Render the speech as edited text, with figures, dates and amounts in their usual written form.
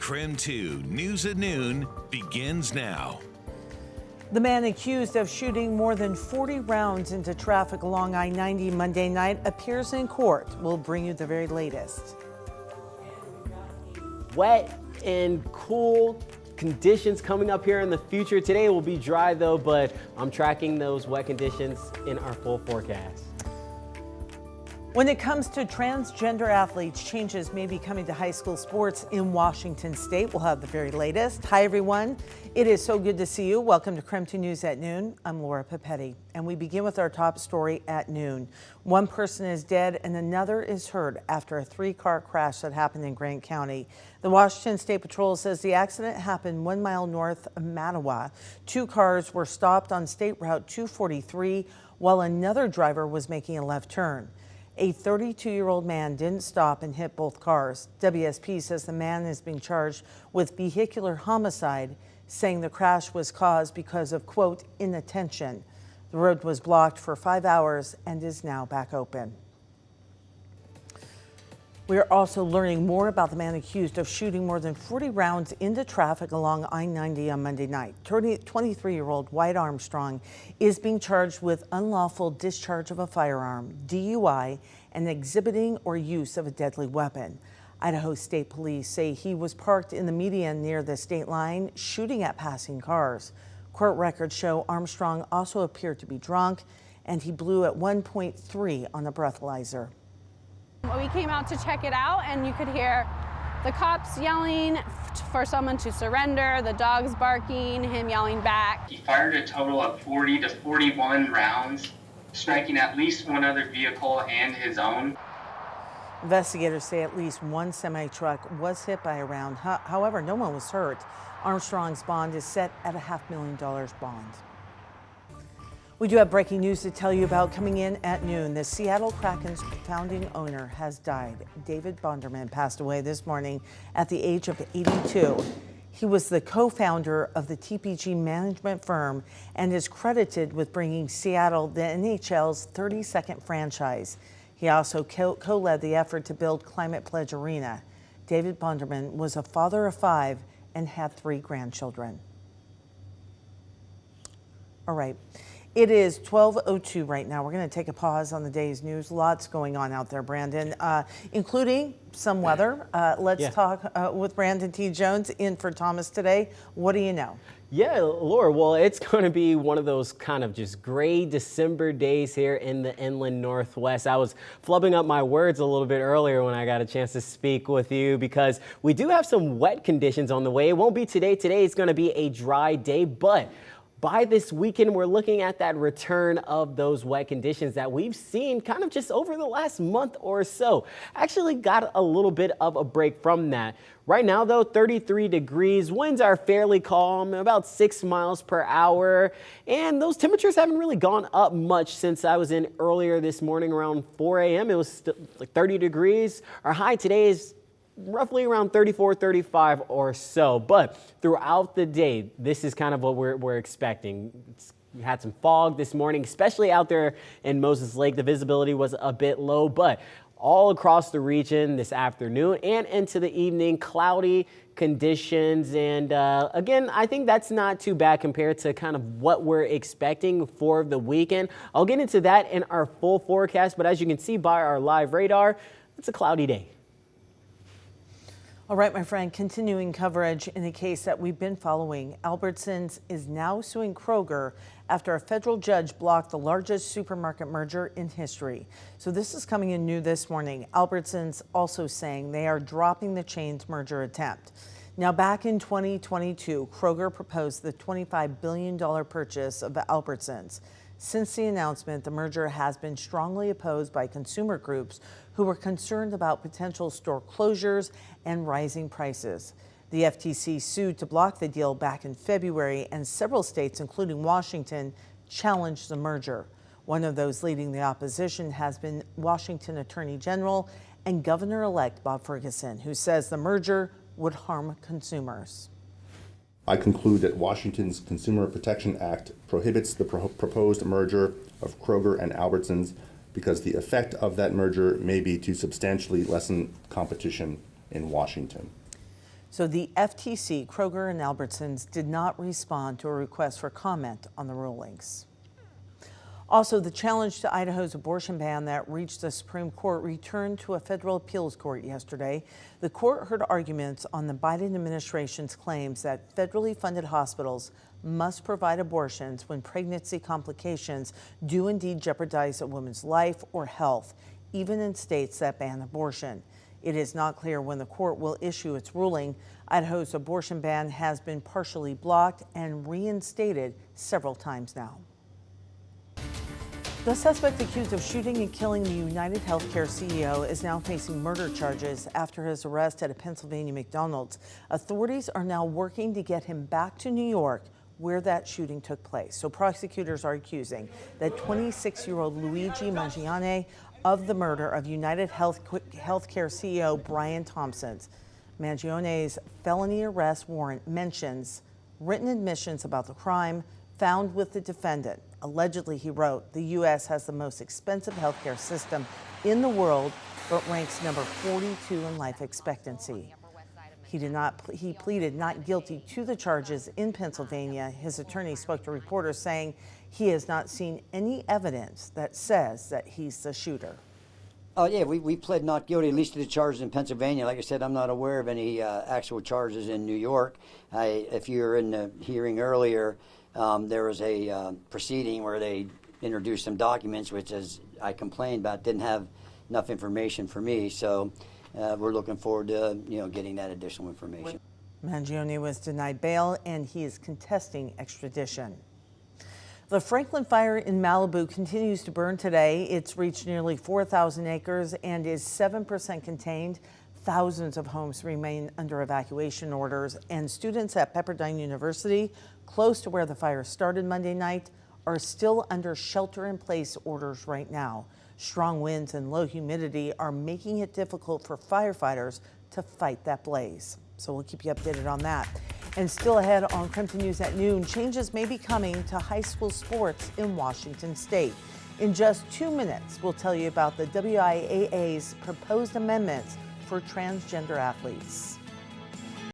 KREM 2 News at Noon begins now. The man accused of shooting more than 40 rounds into traffic along I-90 Monday night appears in court. We'll bring you the very latest. Wet and cool conditions coming up here in the future. Today will be dry though, but I'm tracking those wet conditions in our full forecast. When it comes to transgender athletes, changes may be coming to high school sports in Washington State. We'll have the very latest. Hi, everyone. It is so good to see you. Welcome to KREM 2 News at Noon. I'm Laura Papetti, and we begin with our top story at noon. One person is dead and another is hurt after a three-car crash that happened in Grant County. The Washington State Patrol says the accident happened 1 mile north of Mattawa. Two cars were stopped on State Route 243 while another driver was making a left turn. A 32-year-old man didn't stop and hit both cars. WSP says the man is being charged with vehicular homicide, saying the crash was caused because of, quote, inattention. The road was blocked for 5 hours and is now back open. We are also learning more about the man accused of shooting more than 40 rounds into traffic along I-90 on Monday night. 23-year-old Wyatt Armstrong is being charged with unlawful discharge of a firearm, DUI, and exhibiting or use of a deadly weapon. Idaho State Police say he was parked in the median near the state line, shooting at passing cars. Court records show Armstrong also appeared to be drunk, and he blew at 1.3 on a breathalyzer. We came out to check it out, and you could hear the cops yelling for someone to surrender, the dogs barking, him yelling back. He fired a total of 40 to 41 rounds, striking at least one other vehicle and his own. Investigators say at least one semi-truck was hit by a round. However, no one was hurt. Armstrong's bond is set at a $500,000 bond. We do have breaking news to tell you about coming in at noon. The Seattle Kraken's founding owner has died. David Bonderman passed away this morning at the age of 82. He was the co-founder of the TPG management firm and is credited with bringing Seattle the NHL's 32nd franchise. He also co-led the effort to build Climate Pledge Arena. David Bonderman was a father of 5 and had 3 grandchildren. All right. It is 12:02 right now. We're going to take a pause on the day's news. Lots going on out there, Brandon, including some weather. Let's talk with Brandon T. Jones in for Thomas today. What do you know? Yeah, Laura, well, it's going to be one of those kind of just gray December days here in the inland Northwest. I was flubbing up my words a little bit earlier when I got a chance to speak with you because we do have some wet conditions on the way. It won't be today. Today is going to be a dry day, but by this weekend, we're looking at that return of those wet conditions that we've seen kind of just over the last month or so. Actually got a little bit of a break from that. Right now, though, 33 degrees. Winds are fairly calm, about 6 miles per hour. And those temperatures haven't really gone up much since I was in earlier this morning around 4 a.m. It was still like 30 degrees. Our high today is roughly around 34, 35 or so. But throughout the day, this is kind of what we're expecting. We had some fog this morning, especially out there in Moses Lake. The visibility was a bit low, but all across the region this afternoon and into the evening, cloudy conditions. And again, I think that's not too bad compared to kind of what we're expecting for the weekend. I'll get into that in our full forecast, but as you can see by our live radar, it's a cloudy day. All right, my friend, continuing coverage in a case that we've been following. Albertsons is now suing Kroger after a federal judge blocked the largest supermarket merger in history. So this is coming in new this morning. Albertsons also saying they are dropping the chain's merger attempt. Now, back in 2022, Kroger proposed the $25 billion purchase of Albertsons. Since the announcement, the merger has been strongly opposed by consumer groups who were concerned about potential store closures and rising prices. The FTC sued to block the deal back in February, and several states, including Washington, challenged the merger. One of those leading the opposition has been Washington Attorney General and Governor-elect Bob Ferguson, who says the merger would harm consumers. I conclude that Washington's Consumer Protection Act prohibits the proposed merger of Kroger and Albertsons because the effect of that merger may be to substantially lessen competition in Washington. So the FTC, Kroger, and Albertsons did not respond to a request for comment on the rulings. Also, the challenge to Idaho's abortion ban that reached the Supreme Court returned to a federal appeals court yesterday. The court heard arguments on the Biden administration's claims that federally funded hospitals must provide abortions when pregnancy complications do indeed jeopardize a woman's life or health, even in states that ban abortion. It is not clear when the court will issue its ruling. Idaho's abortion ban has been partially blocked and reinstated several times now. The suspect accused of shooting and killing the United Healthcare CEO is now facing murder charges after his arrest at a Pennsylvania McDonald's. Authorities are now working to get him back to New York, where that shooting took place. So prosecutors are accusing that 26-year-old Luigi Mangione of the murder of United Healthcare CEO Brian Thompson. Mangione's felony arrest warrant mentions written admissions about the crime found with the defendant. Allegedly, he wrote, "The U.S. has the most expensive healthcare system in the world, but ranks number 42 in life expectancy." He pleaded not guilty to the charges in Pennsylvania. His attorney spoke to reporters saying he has not seen any evidence that says that he's the shooter. Oh, yeah, we pled not guilty, at least to the charges in Pennsylvania. Like I said, I'm not aware of any actual charges in New York. If you were in the hearing earlier, there was a proceeding where they introduced some documents, which, as I complained about, didn't have enough information for me. So we're looking forward to getting that additional information. Mangione was denied bail, and he is contesting extradition. The Franklin fire in Malibu continues to burn today. It's reached nearly 4,000 acres and is 7% contained. Thousands of homes remain under evacuation orders, and students at Pepperdine University, close to where the fire started Monday night, are still under shelter-in-place orders right now. Strong winds and low humidity are making it difficult for firefighters to fight that blaze. So we'll keep you updated on that. And still ahead on KREM News at noon, changes may be coming to high school sports in Washington State. In just 2 minutes, we'll tell you about the WIAA's proposed amendments for transgender athletes.